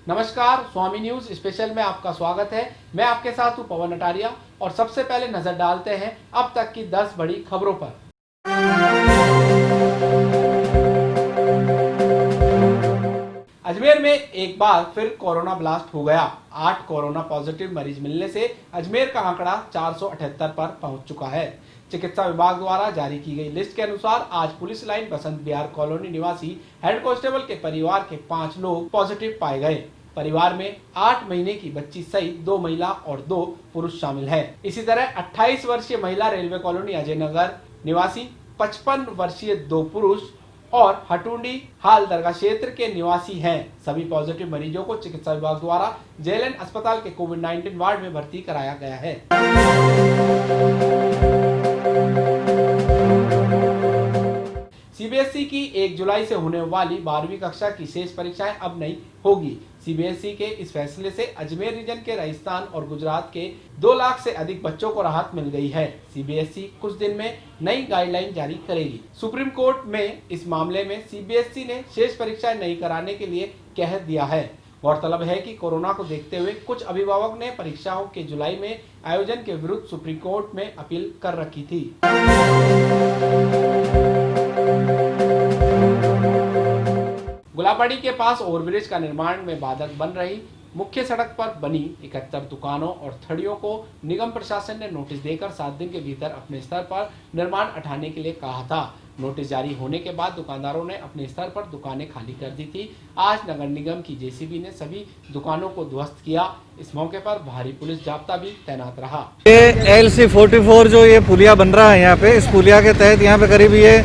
नमस्कार, स्वामी news special में आपका स्वागत है। मैं आपके साथ हूं पवन अटारिया और सबसे पहले नजर डालते हैं अब तक की 10 बड़ी खबरों पर। अजमेर में एक बार फिर कोरोना ब्लास्ट हो गया। 8 कोरोना पॉजिटिव मरीज मिलने से अजमेर का आंकड़ा 478 पर पहुंच चुका है। चिकित्सा विभाग द्वारा जारी की गई लिस्ट के अनुसार आज पुलिस लाइन बसंत बिहार कॉलोनी निवासी हेड कांस्टेबल के परिवार के 5 लोग पॉजिटिव पाए गए। परिवार में 8 महीने की बच्ची सहित 2 महिला और 2 पुरुष शामिल हैं। इसी तरह 28 वर्षीय महिला रेलवे कॉलोनी अजय नगर निवासी, 55 वर्षीय 2 पुरुष और हटुंडी हाल दरगाह क्षेत्र के निवासी हैं। सभी पॉजिटिव मरीजों को चिकित्सा विभाग द्वारा जेएलएन अस्पताल के कोविड-19 वार्ड में भर्ती कराया गया है। सीबीएसई की 1 जुलाई से होने वाली 12वीं कक्षा की शेष परीक्षाएं अब नहीं होगी। सीबीएसई के इस फैसले से अजमेर रीजन के राजस्थान और गुजरात के 2 लाख से अधिक बच्चों को राहत मिल गई है। सीबीएसई कुछ दिन में नई गाइडलाइन जारी करेगी। सुप्रीम कोर्ट में इस मामले में सीबीएसई ने शेष परीक्षाएं नहीं कराने के लिए कह दिया है। गौरतलब है कि कोरोना को देखते हुए कुछ अभिभावक ने परीक्षाओं के जुलाई में आयोजन के विरुद्ध सुप्रीम कोर्ट में अपील कर रखी थी। गुलाबड़ी के पास ओवरब्रिज का निर्माण में बाधक बन रही मुख्य सड़क पर बनी 71 दुकानों और थड़ियों को निगम प्रशासन ने नोटिस देकर 7 दिन के भीतर अपने स्तर पर निर्माण हटाने के लिए कहा था। नोटिस जारी होने के बाद दुकानदारों ने अपने स्तर पर दुकानें खाली कर दी थी। आज नगर निगम की जेसीबी ने सभी दुकानों को ध्वस्त किया। इस मौके पर भारी पुलिस जाब्ता भी तैनात रहा। ये LC 44 जो ये पुलिया बन रहा है यहाँ पे, इस पुलिया के तहत यहाँ पे करीब ये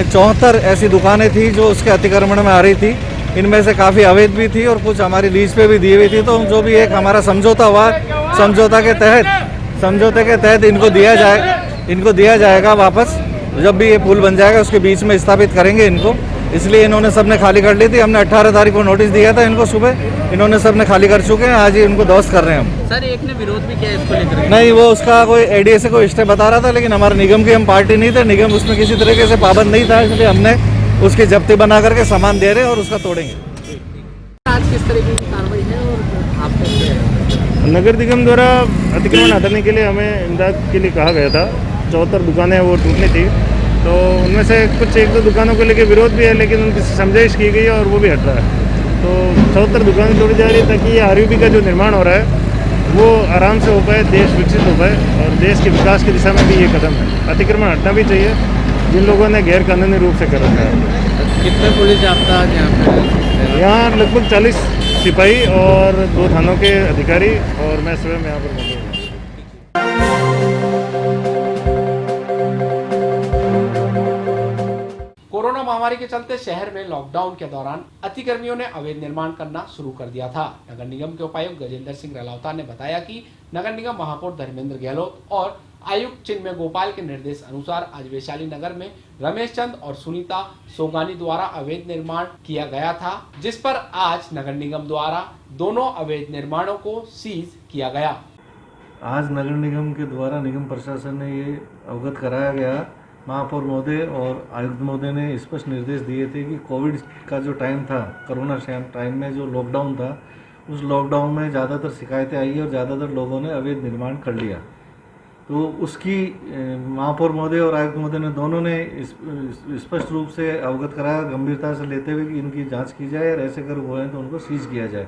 74 ऐसी दुकानें थी जो उसके अतिक्रमण में आ रही थी। इनमें से काफ़ी अवैध भी थी और कुछ हमारी लीज पे भी दी हुई थी। तो जो भी एक हमारा समझौता हुआ, समझौते के तहत इनको दिया जाएगा वापस। जब भी ये पुल बन जाएगा उसके बीच में स्थापित करेंगे इनको। इसलिए इन्होंने सबने खाली कर ली थी। हमने 18 तारीख को नोटिस दिया था इनको सुबह, इन्होंने सबने खाली कर चुके हैं। आज ही इनको ध्वस्त कर रहे हैं हम। सर, एक ने विरोध भी किया इसको लेकर? नहीं, वो उसका कोई ADA से कोई स्टे बता रहा था, लेकिन हमारे निगम की हम पार्टी नहीं थे। निगम उसमें किसी तरीके से पाबंद नहीं था, इसलिए हमने उसकी जब्ती बना करके सामान दे रहे हैं और उसका तोड़ेंगे। आज किस तरीके की कार्रवाई है और आपको? नगर निगम द्वारा अतिक्रमण हटाने के लिए हमें इमदाद के लिए कहा गया था। 74 दुकानें वो टूटनी थी, तो उनमें से कुछ 1-2 दुकानों को लेकर विरोध भी है, लेकिन उनकी समझाइश की गई है और वो भी हट रहा है। तो 74 दुकानें तोड़ी जा रही है ताकि ये RUB का जो निर्माण हो रहा है वो आराम से हो पाए, देश विकसित हो पाए और देश के विकास की दिशा में भी ये कदम है। अतिक्रमण हटना भी चाहिए जिन लोगों ने गैर कानूनी रूप से कर रखा है। कितने पुलिस जाब्ता यहाँ पे? यहाँ लगभग 40 सिपाही और 2 थानों के अधिकारी और मैं स्वयं यहाँ पर मौजूद हूँ। कोरोना महामारी के चलते शहर में लॉकडाउन के दौरान अतिक्रमियों ने अवैध निर्माण करना शुरू कर दिया था। नगर निगम के उपायुक्त गजेंद्र सिंह रलावता ने बताया कि नगर निगम महापौर धर्मेंद्र गहलोत और आयुक्त चिन्मय गोपाल के निर्देश अनुसार आज वैशाली नगर में रमेश चंद और सुनीता सोगानी द्वारा अवैध निर्माण किया गया था, जिस पर आज नगर निगम द्वारा दोनों अवैध निर्माणों को सीज किया गया। आज नगर निगम के द्वारा निगम प्रशासन ने ये अवगत कराया गया। महापौर महोदय और आयुक्त महोदय ने स्पष्ट निर्देश दिए थे कि कोविड का जो टाइम था, कोरोना टाइम में जो लॉकडाउन था, उस लॉकडाउन में ज़्यादातर शिकायतें आई और ज़्यादातर लोगों ने अवैध निर्माण कर लिया। तो उसकी महापौर महोदय और आयुक्त महोदय ने दोनों ने स्पष्ट रूप से अवगत कराया, गंभीरता से लेते हुए कि इनकी जांच की जाए और ऐसे अगर हुए हैं तो उनको सीज किया जाए।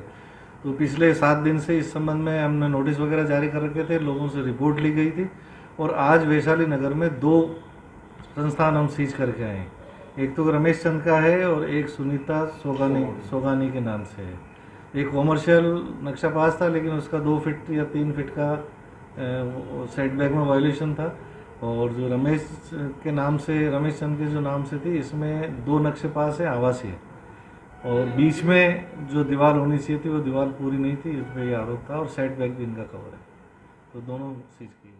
तो पिछले 7 दिन से इस संबंध में हमने नोटिस वगैरह जारी कर रखे थे, लोगों से रिपोर्ट ली गई थी और आज वैशाली नगर में 2 संस्थान हम सीज करके आए। एक तो रमेश चंद का है और एक सुनीता सोगानी के नाम से है। एक कॉमर्शियल नक्शा पास था, लेकिन उसका 2 फीट या 3 फीट का सेटबैक में वायलेशन था। और जो रमेश के नाम से, रमेश चंद के जो नाम से थी, इसमें 2 नक्शे पास है आवासीय और बीच में जो दीवार होनी चाहिए थी वो दीवार पूरी नहीं थी, इस पर यह आरोप था और सेटबैक भी इनका कवर है। तो दोनों सीज की।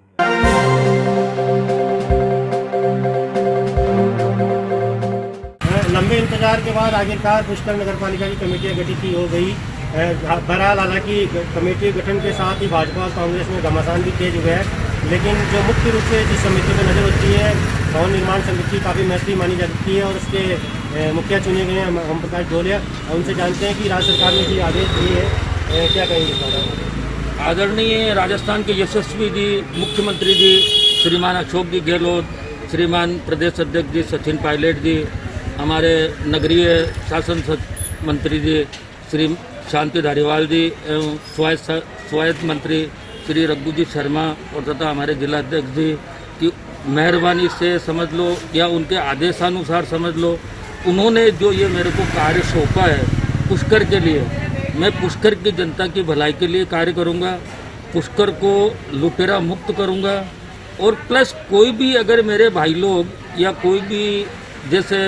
लंबे इंतजार के बाद आखिरकार पुष्कर नगर पालिका की कमेटियां गठित हो गई। बहरहाल हालांकि कमेटी गठन के साथ ही भाजपा और कांग्रेस में घमासान भी तेज हो गया है, लेकिन जो मुख्य रूप से जिस समिति पर नजर होती है भवन निर्माण समिति काफ़ी महत्वपूर्ण मानी जाती है और उसके मुखिया चुने गए हैं ओम प्रकाश डोलिया, उनसे जानते हैं कि राज्य सरकार ने जो आदेश दिए हैं क्या कहेंगे इस बारे में। आदरणीय राजस्थान के यशस्वी जी मुख्यमंत्री जी श्रीमान अशोक जी गहलोत, श्रीमान प्रदेश अध्यक्ष जी सचिन पायलट जी, हमारे नगरीय शासन मंत्री जी श्री शांति धारीवाल जी एवं स्वायत्त मंत्री श्री रघु जी शर्मा और तथा हमारे जिला अध्यक्ष जी की मेहरबानी से समझ लो या उनके आदेशानुसार समझ लो, उन्होंने जो ये मेरे को कार्य सौंपा है पुष्कर के लिए, मैं पुष्कर की जनता की भलाई के लिए कार्य करूँगा, पुष्कर को लुटेरा मुक्त करूँगा। और प्लस कोई भी अगर मेरे भाई लोग या कोई भी जैसे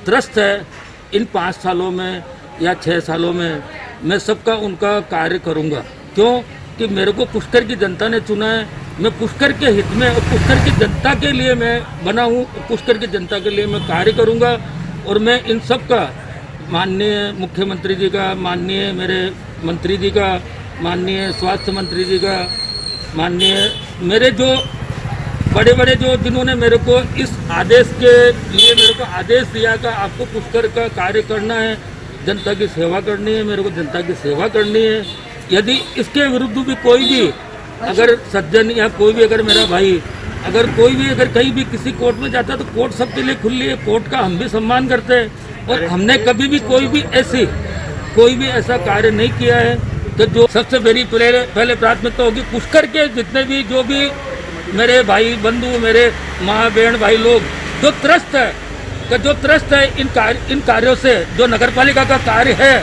त्रस्त है इन 5 सालों में या 6 सालों में, मैं सबका उनका कार्य करूँगा। क्यों कि मेरे को पुष्कर की जनता ने चुना है, मैं पुष्कर के हित में और पुष्कर की जनता के लिए मैं बना हूँ, पुष्कर की जनता के लिए मैं कार्य करूँगा। और मैं इन सब का माननीय मुख्यमंत्री जी का, माननीय मेरे मंत्री जी का, माननीय स्वास्थ्य मंत्री जी का, माननीय मेरे जो बड़े बड़े जो जिन्होंने मेरे को इस आदेश के लिए मेरे को आदेश दिया कि आपको पुष्कर का कार्य करना है, जनता की सेवा करनी है, मेरे को जनता की सेवा करनी है। यदि इसके विरुद्ध भी कोई भी अगर सज्जन या कोई भी अगर मेरा भाई अगर कोई भी अगर कहीं भी किसी कोर्ट में जाता है तो कोर्ट सबके लिए खुली है, कोर्ट का हम भी सम्मान करते हैं। और हमने कभी भी कोई भी ऐसा कार्य नहीं किया है। तो जो सबसे मेरी पहले प्राथमिकता होगी पुष्कर के जितने भी जो भी मेरे भाई बंधु, मेरे माँ बहन भाई लोग जो त्रस्त है इन कार्यों से, जो नगरपालिका का कार्य है,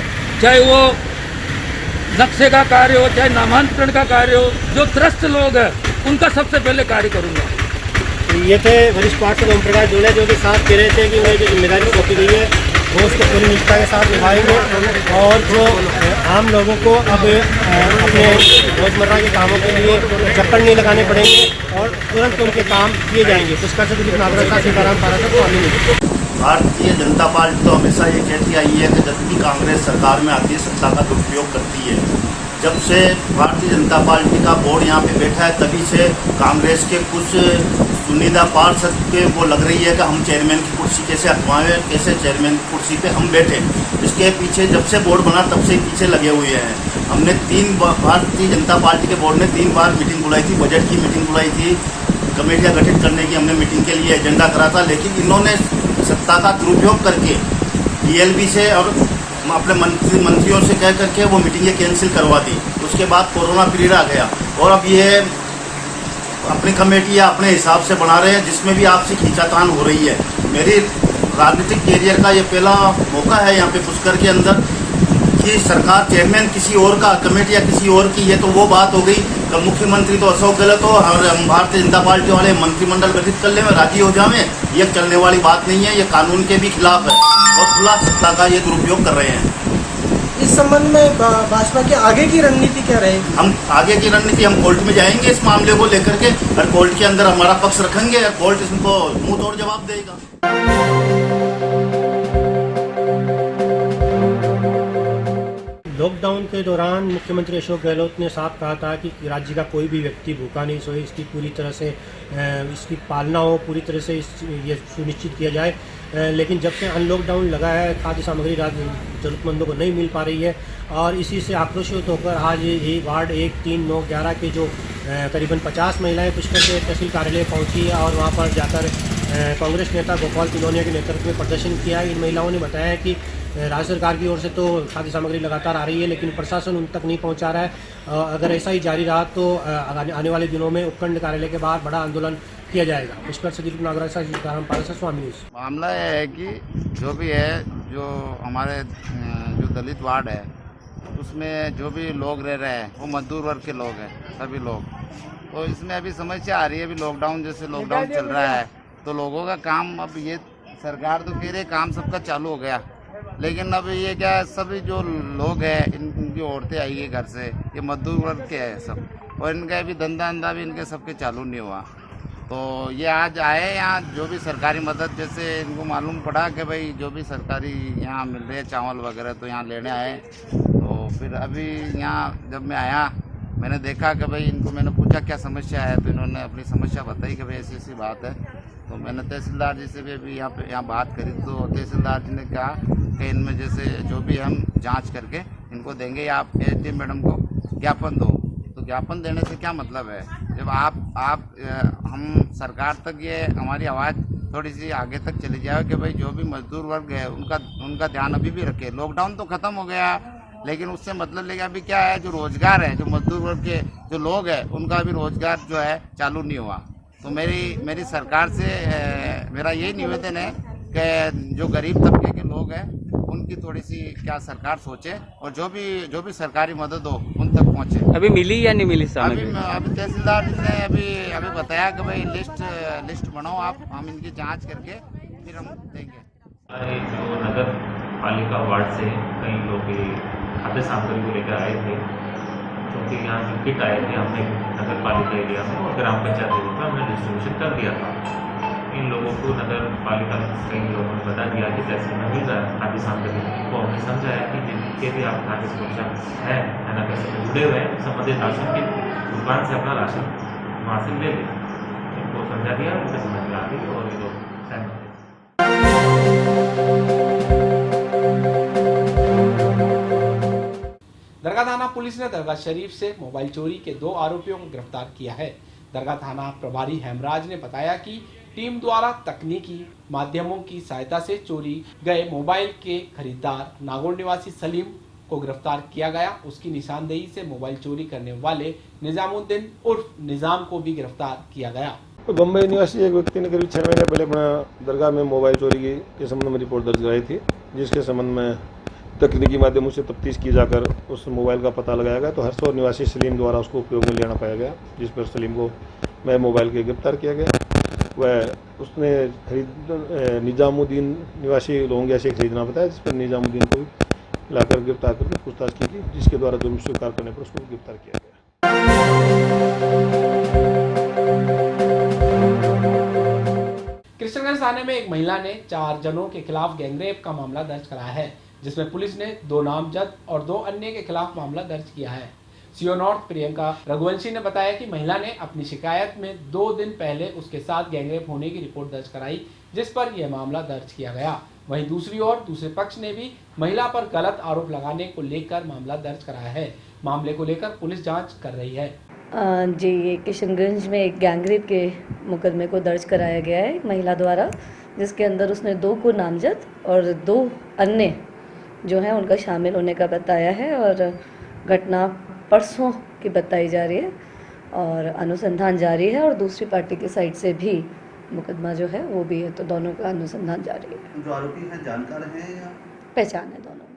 चाहे वो नक्शे का कार्य हो, चाहे नामांतरण का कार्य हो, जो त्रस्त लोग हैं उनका सबसे पहले कार्य करूँगा। ये थे वरिष्ठ पार्षद ओम प्रकाश डोलिया, जो कि साथ कह रहे थे कि उन्हें जो जिम्मेदारी सौंपी गई है वो उसको पूरी निष्ठा के साथ निभाएंगे और जो आम लोगों को अब अपने रोजमर्रा के कामों के लिए चक्कर नहीं लगाने पड़ेंगे और तुरंत उनके काम किए जाएंगे। पुष्कर से दिलीप नागरकर, सीताराम पाराशर, स्वामी। भारतीय जनता पार्टी तो हमेशा ये कहती आई है कि जब भी कांग्रेस सरकार में आती है सत्ता का दुरुपयोग करती है। जब से भारतीय जनता पार्टी का बोर्ड यहाँ पे बैठा है तभी से कांग्रेस के कुछ चुनिंदा पार्षद के वो लग रही है कि हम चेयरमैन की कुर्सी कैसे हटवाएं, कैसे चेयरमैन की कुर्सी पे हम बैठे। इसके पीछे जब से बोर्ड बना तब से पीछे लगे हुए हैं। हमने 3 बार भारतीय जनता पार्टी के बोर्ड ने 3 बार मीटिंग बुलाई थी, बजट की मीटिंग बुलाई थी, कमेटियाँ गठित करने की हमने मीटिंग के लिए एजेंडा करा था, लेकिन इन्होंने सत्ता का दुरुपयोग करके DLB से और अपने मंत्रियों से कह करके वो मीटिंगें कैंसिल करवा दी। उसके बाद कोरोना पीरियड आ गया और अब ये अपनी कमेटियाँ अपने हिसाब से बना रहे हैं, जिसमें भी आपसे खींचातान हो रही है। मेरी राजनीतिक कैरियर का ये पहला मौका है यहाँ पे पुष्कर के अंदर कि सरकार चेयरमैन किसी और का, कमेटियाँ किसी और की, ये तो वो बात हो गई। तो मुख्यमंत्री तो अशोक गहलोत हो और हम भारतीय जनता पार्टी वाले मंत्रिमंडल गठित कर ले में राजी हो जावे, ये चलने वाली बात नहीं है। ये कानून के भी खिलाफ है और खुला सत्ता का ये दुरुपयोग कर रहे हैं। इस संबंध में भाजपा की आगे की रणनीति क्या रहेगी? हम आगे की रणनीति हम कोर्ट में जाएंगे इस मामले को लेकर के और कोर्ट के अंदर हमारा पक्ष रखेंगे और कोर्ट इसको मुंह तोड़ जवाब देगा। लॉकडाउन के दौरान मुख्यमंत्री अशोक गहलोत ने साफ कहा था कि राज्य का कोई भी व्यक्ति भूखा नहीं सोए, इसकी पूरी तरह से इसकी पालना हो, पूरी तरह से ये सुनिश्चित किया जाए। लेकिन जब से अनलॉकडाउन लगा है खाद्य सामग्री जरूरतमंदों को नहीं मिल पा रही है और इसी से आक्रोशित होकर आज ये वार्ड 1, 3, 9, 11 के जो करीबन 50 महिलाएं पुष्कर के तहसील कार्यालय पहुंची और वहां पर जाकर कांग्रेस नेता गोपाल तिलोनिया के नेतृत्व में प्रदर्शन किया। इन महिलाओं ने बताया कि राज्य सरकार की ओर से तो खाद्य सामग्री लगातार आ रही है लेकिन प्रशासन उन तक नहीं पहुंचा रहा है। अगर ऐसा ही जारी रहा तो आने वाले दिनों में उपखंड कार्यालय के बाहर बड़ा आंदोलन किया जाएगा। पुष्कर से दिलीप नागरकर, सीताराम पाराशर, स्वामी न्यूज़। मामला यह है कि जो भी है, जो हमारे जो दलित वार्ड है उसमें जो भी लोग रह रहे हैं वो मजदूर वर्ग के लोग हैं, सभी लोग। तो इसमें अभी समस्या आ रही है, अभी लॉकडाउन जैसे लॉकडाउन चल रहा है तो लोगों का काम, अब ये सरकार तो कह रही है काम सबका चालू हो गया, लेकिन अब ये क्या है, सभी जो लोग हैं इनकी औरतें आई है घर से, ये मजदूर वर्ग के हैं सब, और इनका अभी धंधा भी इनके सबके चालू नहीं हुआ। तो ये आज आए यहाँ, जो भी सरकारी मदद, जैसे इनको मालूम पड़ा कि भाई जो भी सरकारी यहाँ मिल रहे हैं चावल वगैरह, तो यहाँ लेने आए। तो फिर अभी यहाँ जब मैं आया मैंने देखा कि भाई इनको मैंने पूछा क्या समस्या है, तो इन्होंने अपनी समस्या बताई कि भाई ऐसी ऐसी बात है। तो मैंने तहसीलदार जी से भी अभी यहाँ बात करी, तो तहसीलदार जी ने कहा कि इनमें जैसे जो भी हम जांच करके इनको देंगे, या आप एसडीएम मैडम को ज्ञापन दो। तो ज्ञापन देने से क्या मतलब है, जब हम सरकार तक ये हमारी आवाज़ थोड़ी सी आगे तक चली जाए कि भाई जो भी मजदूर वर्ग है उनका ध्यान अभी भी रखे। लॉकडाउन तो ख़त्म हो गया, लेकिन उससे मतलब लेके अभी क्या है, जो रोज़गार है, जो मजदूर वर्ग के जो लोग हैं उनका अभी रोज़गार जो है चालू नहीं हुआ। तो मेरी सरकार से मेरा यही निवेदन है कि जो गरीब तबके के लोग हैं उनकी थोड़ी सी क्या सरकार सोचे, और जो भी सरकारी मदद हो उन तक पहुँचे। अभी मिली या नहीं मिली सामग्री? अभी तहसीलदार जी ने अभी बताया कि भाई लिस्ट बनाओ आप, हम इनकी जांच करके फिर हम देंगे। जो नगर पालिका वार्ड से कई लोग खाद्य सामग्री को लेकर आए थे, क्योंकि यहाँ जो किट आए थे हमने नगर पालिका एरिया में और ग्राम पंचायत एरिया में हमने डिस्ट्रीब्यूशन कर दिया था। इन लोगों को नगर पालिका कई लोगों ने बता दिया कि तहसील में मिल रहा है खाद्य सामग्री, को हमने समझाया कि जिनके भी आप खाद्य सुरक्षा है नगर से जुड़े हुए हैं, संबंधित राशन की दुकान से अपना राशन वहाँ से ले लें। इनको समझा दिया, उनके समझ में आ गई और ये लोग सहमत थे। दरगाह थाना पुलिस ने दरगाह शरीफ से मोबाइल चोरी के 2 आरोपियों को गिरफ्तार किया है। दरगाह थाना प्रभारी हेमराज ने बताया कि टीम द्वारा तकनीकी माध्यमों की सहायता से चोरी गए मोबाइल के खरीदार नागौर निवासी सलीम को गिरफ्तार किया गया। उसकी निशानदेही से मोबाइल चोरी करने वाले निजामुद्दीन उर्फ निजाम को भी गिरफ्तार किया गया। बम्बई निवासी एक व्यक्ति ने करीब 6 महीने पहले अपना दरगाह में मोबाइल चोरी के संबंध में रिपोर्ट दर्ज कराई थी, जिसके संबंध में तकनीकी माध्यमों से तफ्तीश की जाकर उस मोबाइल का पता लगाया गया। तो हरसौर निवासी सलीम द्वारा उसको उपयोग में लेना पाया गया, जिस पर सलीम को मैं मोबाइल के गिरफ्तार किया गया। वह उसने निजामुद्दीन निवासी लोंगिया से खरीदना बताया, जिस पर निजामुद्दीन को लाकर गिरफ्तार करके पूछताछ की गई, जिसके द्वारा जुर्म स्वीकार करने पर उसको गिरफ्तार किया गया। कृष्णगंज थाने में एक महिला ने 4 जनों के खिलाफ गैंगरेप का मामला दर्ज कराया है, जिसमें पुलिस ने 2 नामजद और 2 अन्य के खिलाफ मामला दर्ज किया है। सीओ नॉर्थ प्रियंका रघुवंशी ने बताया कि महिला ने अपनी शिकायत में 2 दिन पहले उसके साथ गैंगरेप होने की रिपोर्ट दर्ज कराई, जिस पर यह मामला दर्ज किया गया। वहीं दूसरी ओर दूसरे पक्ष ने भी महिला पर गलत आरोप लगाने को लेकर मामला दर्ज कराया है। मामले को लेकर पुलिस जांच कर रही है। जी, ये किशनगंज में एक गैंगरेप के मुकदमे को दर्ज कराया गया है महिला द्वारा, जिसके अंदर उसने 2 को नामजद और 2 अन्य जो हैं उनका शामिल होने का बताया है। और घटना परसों की बताई जा रही है और अनुसंधान जारी है, और दूसरी पार्टी की साइड से भी मुकदमा जो है वो भी है, तो दोनों का अनुसंधान जारी है। जो आरोपी हैं जानकार हैं या पहचान है दोनों में।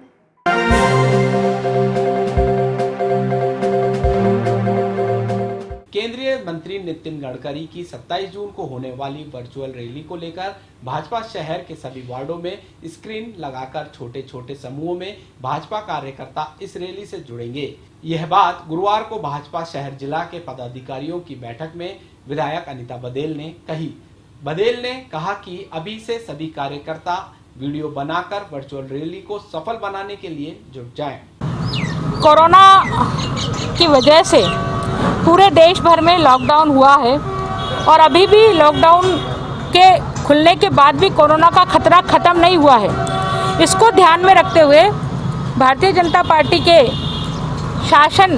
केंद्रीय मंत्री नितिन गडकरी की 27 जून को होने वाली वर्चुअल रैली को लेकर भाजपा शहर के सभी वार्डों में स्क्रीन लगाकर छोटे छोटे समूहों में भाजपा कार्यकर्ता इस रैली से जुड़ेंगे। यह बात गुरुवार को भाजपा शहर जिला के पदाधिकारियों की बैठक में विधायक अनीता बदेल ने कही। बदेल ने कहा कि अभी से सभी कार्यकर्ता वीडियो बनाकर वर्चुअल रैली को सफल बनाने के लिए जुट जाएं। कोरोना की वजह से पूरे देश भर में लॉकडाउन हुआ है, और अभी भी लॉकडाउन के खुलने के बाद भी कोरोना का खतरा खत्म नहीं हुआ है। इसको ध्यान में रखते हुए भारतीय जनता पार्टी के शासन,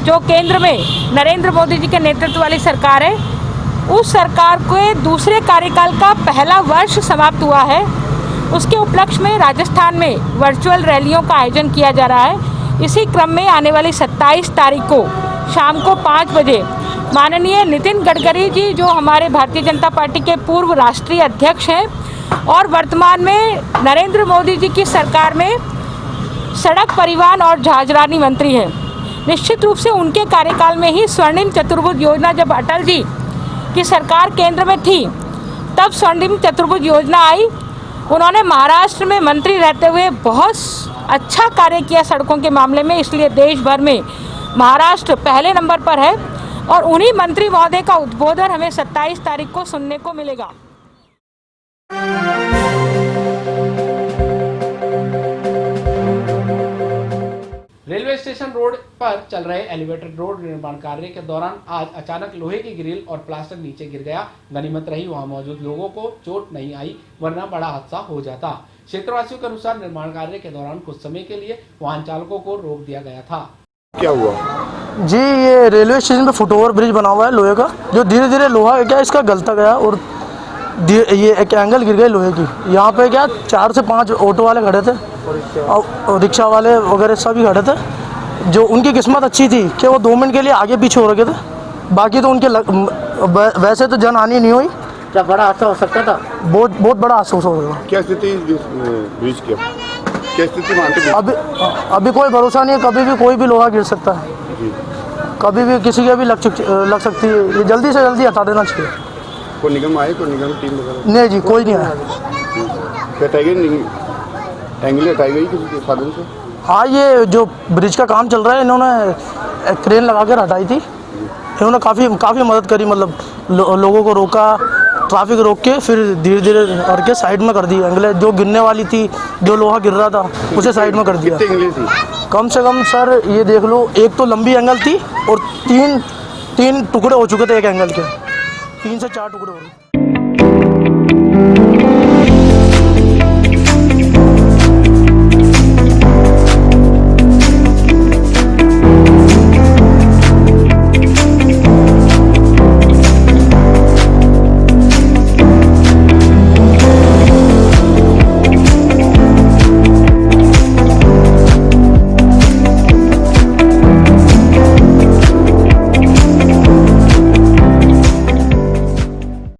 जो केंद्र में नरेंद्र मोदी जी के नेतृत्व वाली सरकार है, उस सरकार के दूसरे कार्यकाल का पहला वर्ष समाप्त हुआ है। उसके उपलक्ष्य में राजस्थान में वर्चुअल रैलियों का आयोजन किया जा रहा है। इसी क्रम में आने वाली 27 तारीख को शाम को 5 बजे माननीय नितिन गडकरी जी, जो हमारे भारतीय जनता पार्टी के पूर्व राष्ट्रीय अध्यक्ष हैं और वर्तमान में नरेंद्र मोदी जी की सरकार में सड़क परिवहन और जहाजरानी मंत्री हैं, निश्चित रूप से उनके कार्यकाल में ही स्वर्णिम चतुर्भुज योजना, जब अटल जी की सरकार केंद्र में थी तब स्वर्णिम चतुर्भुज योजना आई। उन्होंने महाराष्ट्र में मंत्री रहते हुए बहुत अच्छा कार्य किया सड़कों के मामले में, इसलिए देश भर में महाराष्ट्र पहले नंबर पर है, और उन्हीं मंत्री महोदय का उद्बोधन हमें 27 तारीख को सुनने को मिलेगा। रेलवे स्टेशन रोड पर चल रहे एलिवेटेड रोड निर्माण कार्य के दौरान आज अचानक लोहे की ग्रिल और प्लास्टर नीचे गिर गया। गनीमत रही वहां मौजूद लोगों को चोट नहीं आई, वरना बड़ा हादसा हो जाता। क्षेत्रवासियों के अनुसार निर्माण कार्य के दौरान कुछ समय के लिए वाहन चालकों को रोक दिया गया था। क्या हुआ जी? ये रेलवे स्टेशन पे फुटओवर ब्रिज बना हुआ है लोहे का, जो धीरे धीरे लोहा क्या इसका गलता गया और ये एक एंगल गिर गई लोहे की। यहाँ पे क्या 4 से 5 ऑटो वाले खड़े थे और रिक्शा वाले वगैरह सभी खड़े थे। जो उनकी किस्मत अच्छी थी कि वो 2 मिनट के लिए आगे पीछे हो रखे थे, बाकी तो उनके वैसे तो जन हानि नहीं हुई। क्या बड़ा हादसा हो सकता था? बहुत बड़ा हादसा हो सकता था। क्या स्थिति ब्रिज की, क्या स्थिति मानते हैं? अभी कोई भरोसा नहीं है, कभी भी कोई भी लोहा गिर सकता है, कभी भी किसी के भी लग सकती है। ये जल्दी से जल्दी हटा देना चाहिए। कोई निगम आए, कोई निगम टीम वगैरह? नहीं जी, कोई नहीं आया। हटाई गई, एंगल हटाई गई किसी के साधन से? हाँ, ये जो ब्रिज का काम चल रहा है इन्होंने क्रेन लगा कर हटाई थी। इन्होंने काफ़ी मदद करी, मतलब लोगों को रोका, ट्रैफिक रोक के फिर धीरे धीरे करके साइड में कर दी एंगलें। जो गिरने वाली थी, जो लोहा गिर रहा था उसे साइड में कर दिया। कितनी एंगलें थी? कम से कम सर ये देख लो, एक तो लंबी एंगल थी और तीन टुकड़े हो चुके थे एक एंगल के, 3 से 4 टुकड़े हो गए।